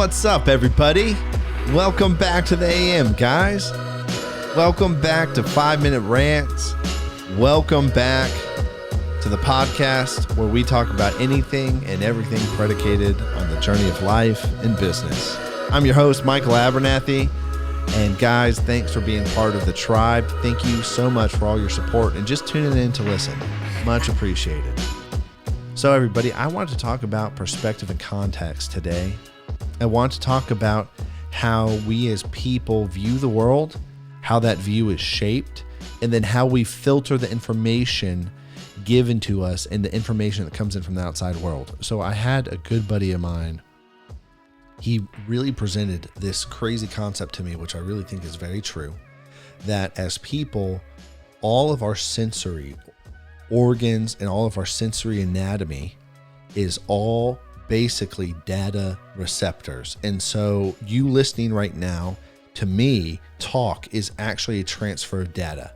What's up, everybody? Welcome back to the AM, guys. Welcome back to 5-Minute Rants. Welcome back to the podcast where we talk about anything and everything predicated on the journey of life and business. I'm your host, Michael Abernathy. And guys, thanks for being part of the tribe. Thank you so much for all your support and just tuning in to listen. Much appreciated. So everybody, I want to talk about perspective and context today. I want to talk about how we as people view the world, how that view is shaped, and then how we filter the information given to us and the information that comes in from the outside world. So I had a good buddy of mine. He really presented this crazy concept to me, which I really think is very true, that as people, all of our sensory organs and all of our sensory anatomy is all basically data receptors. And so you listening right now to me talk is actually a transfer of data.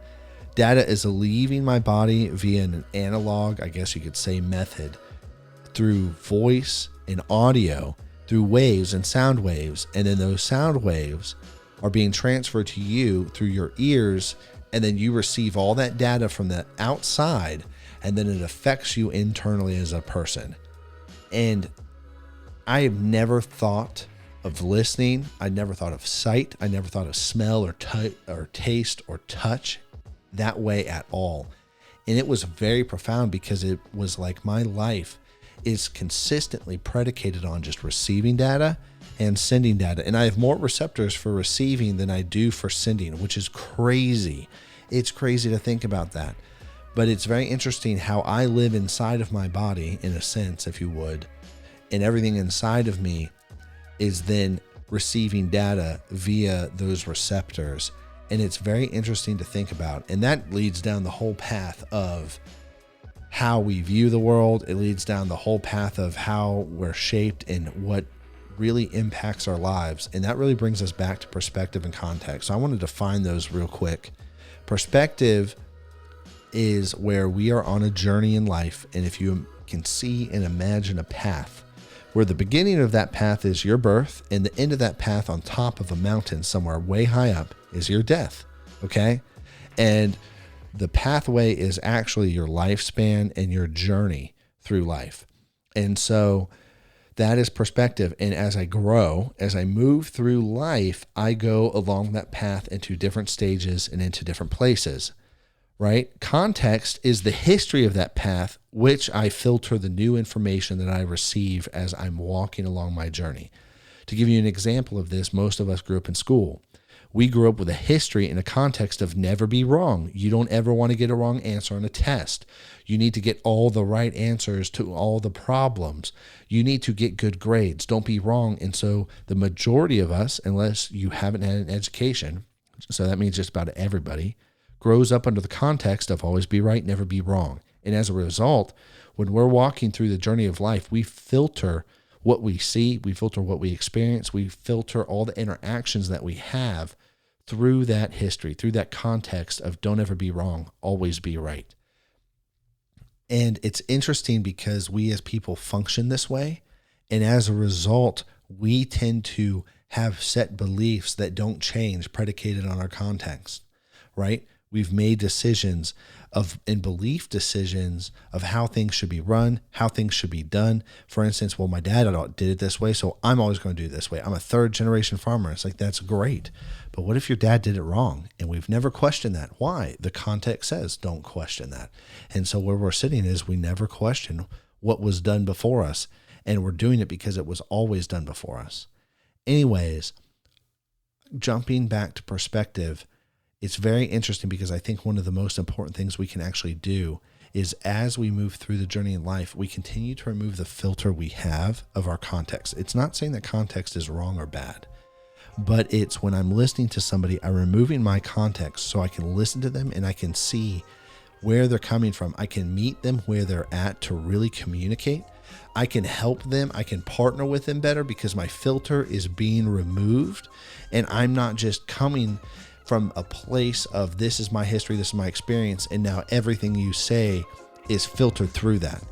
Data is leaving my body via an analog, I guess you could say, method through voice and audio, through waves and sound waves. And then those sound waves are being transferred to you through your ears. And then you receive all that data from the outside, and then it affects you internally as a person. And I have never thought of listening. I never thought of sight. I never thought of smell or taste or touch that way at all. And it was very profound because it was like my life is consistently predicated on just receiving data and sending data. And I have more receptors for receiving than I do for sending, which is crazy. It's crazy to think about that. But it's very interesting how I live inside of my body, in a sense, if you would, and everything inside of me is then receiving data via those receptors. And it's very interesting to think about. And that leads down the whole path of how we view the world. It leads down the whole path of how we're shaped and what really impacts our lives. And that really brings us back to perspective and context. So I want to define those real quick. Perspective is where we are on a journey in life. And if you can see and imagine a path where the beginning of that path is your birth and the end of that path on top of a mountain somewhere way high up is your death. Okay. And the pathway is actually your lifespan and your journey through life. And so that is perspective. And as I grow, as I move through life, I go along that path into different stages and into different places, right? Context is the history of that path, which I filter the new information that I receive as I'm walking along my journey. To give you an example of this, most of us grew up in school. We grew up with a history and a context of never be wrong. You don't ever want to get a wrong answer on a test. You need to get all the right answers to all the problems. You need to get good grades. Don't be wrong. And so the majority of us, unless you haven't had an education, so that means just about everybody, grows up under the context of always be right, never be wrong. And as a result, when we're walking through the journey of life, we filter what we see, we filter what we experience, we filter all the interactions that we have through that history, through that context of don't ever be wrong, always be right. And it's interesting because we as people function this way. And as a result, we tend to have set beliefs that don't change predicated on our context, right? We've made decisions and belief decisions of how things should be run, how things should be done. For instance, well, my dad did it this way, so I'm always going to do it this way. I'm a third generation farmer. It's like, that's great. But what if your dad did it wrong? And we've never questioned that. Why? The context says don't question that. And so where we're sitting is we never question what was done before us. And we're doing it because it was always done before us. Anyways, jumping back to perspective, it's very interesting because I think one of the most important things we can actually do is as we move through the journey in life, we continue to remove the filter we have of our context. It's not saying that context is wrong or bad, but it's when I'm listening to somebody, I'm removing my context so I can listen to them and I can see where they're coming from. I can meet them where they're at to really communicate. I can help them. I can partner with them better because my filter is being removed and I'm not just coming from a place of this is my history, this is my experience, and now everything you say is filtered through that.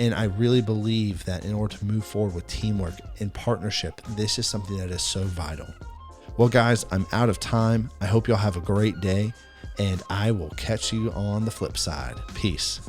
And I really believe that in order to move forward with teamwork and partnership, this is something that is so vital. Well, guys, I'm out of time. I hope y'all have a great day, and I will catch you on the flip side. Peace.